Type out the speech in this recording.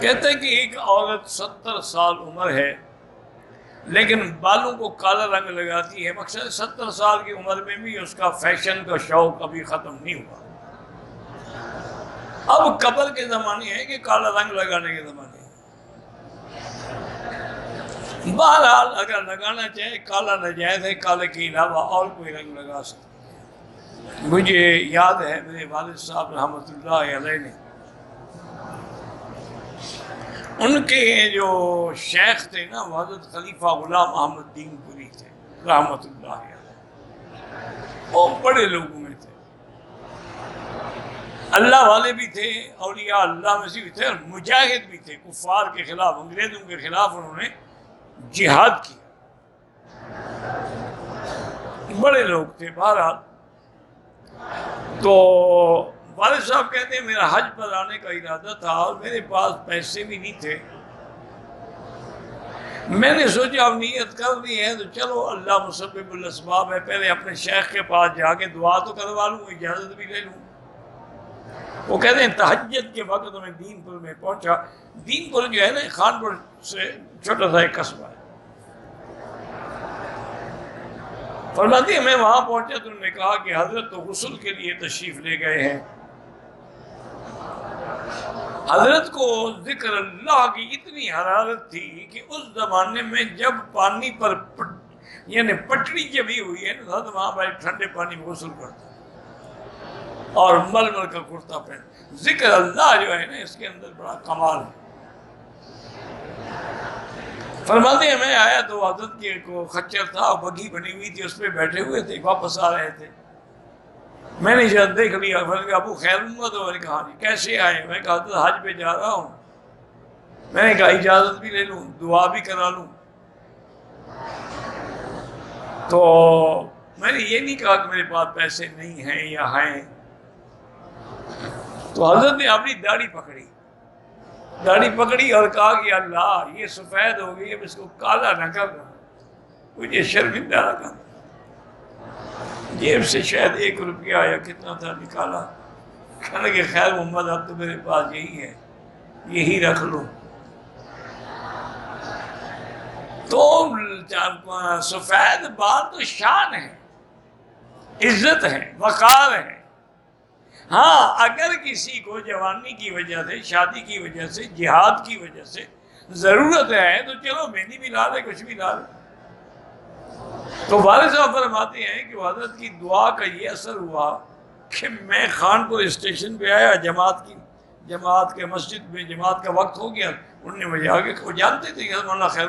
کہتے ہیں کہ ایک عورت 70 سال عمر ہے لیکن بالوں کو کالا رنگ لگاتی ہے، مقصد 70 سال کی عمر میں بھی اس کا فیشن کا شوق ابھی ختم نہیں ہوا۔ اب قبر کے زمانے ہیں کہ کالا رنگ لگانے کے زمانے ہیں۔ بہرحال اگر لگانا چاہے کالا ناجائز ہے، کالے کے علاوہ اور کوئی رنگ لگا سکتے ہیں۔ مجھے یاد ہے میرے والد صاحب رحمۃ اللہ علیہ نے، ان کے جو شیخ تھے نا وہ حضرت خلیفہ غلام احمد دین پوری تھے رحمۃ اللہ علیہ۔ وہ بڑے لوگوں میں تھے، اللہ والے بھی تھے، اولیاء اللہ میں سے بھی تھے، اور مجاہد بھی تھے۔ کفار کے خلاف، انگریزوں کے خلاف انہوں نے جہاد کیا، بڑے لوگ تھے۔ بہرحال تو والد صاحب کہتے ہیں میرا حج پر آنے کا ارادہ تھا اور میرے پاس پیسے بھی نہیں تھے۔ میں نے سوچا اب نیت کر لی ہے تو چلو اللہ مسبب الاسباب ہے، پہلے اپنے شیخ کے پاس جا کے دعا تو کروا لوں، اجازت بھی لے لوں۔ وہ کہتے ہیں تہجد کے وقت میں دین پور میں پہنچا۔ دین پور جو ہے نا خانپور سے چھوٹا سا ایک قصبہ ہے۔ فرماتی ہے میں وہاں پہنچا تو انہوں نے کہا کہ حضرت تو غسل کے لیے تشریف لے گئے ہیں۔ حضرت کو ذکر اللہ کی اتنی حرارت تھی کہ اس زمانے میں جب پانی پر یعنی پٹڑی جبھی ہوئی ہے نا تو وہاں پر ٹھنڈے پانی میں غسل کرتا اور ململ کا کرتا پہن۔ ذکر اللہ جو ہے نا اس کے اندر بڑا کمال ہے۔ فرماتے ہیں میں آیا تو حضرت کے کو خچر تھا، بگھی بنی ہوئی تھی، اس پہ بیٹھے ہوئے تھے، واپس آ رہے تھے۔ میں نے جب دیکھ لیا، میں نے کہا ابو خیر ہوں گا؟ تو میں نے کہا جی کیسے آئے؟ میں نے کہا حضرت حج پہ جا رہا ہوں۔ میں نے کہا اجازت بھی لے لوں، دعا بھی کرا لوں۔ تو میں نے یہ نہیں کہا کہ میرے پاس پیسے نہیں ہیں یا ہیں۔ تو حضرت نے اپنی داڑھی پکڑی اور کہا کہ اللہ یہ سفید ہو گئی، اب اس کو کالا نہ کر دو، مجھے شرمندہ نہ کر۔ جیب سے شاید 1 روپیہ یا کتنا تھا نکالا، کہنے کہ خیر محمد اب تو میرے پاس یہی ہے، یہی رکھ لو۔ تو سفید بال تو شان ہے، عزت ہے، وقار ہے۔ ہاں اگر کسی کو جوانی کی وجہ سے، شادی کی وجہ سے، جہاد کی وجہ سے ضرورت ہے تو چلو مہندی بھی لا لے، کچھ بھی لا لے۔ تو والد صاحب فرماتے ہیں کہ حضرت کی دعا کا یہ اثر ہوا کہ میں خانپور اسٹیشن پہ آیا، جماعت کے مسجد میں جماعت کا وقت ہو گیا، انہوں نے مجھے آگے، وہ جانتے تھے کہ مولانا خیر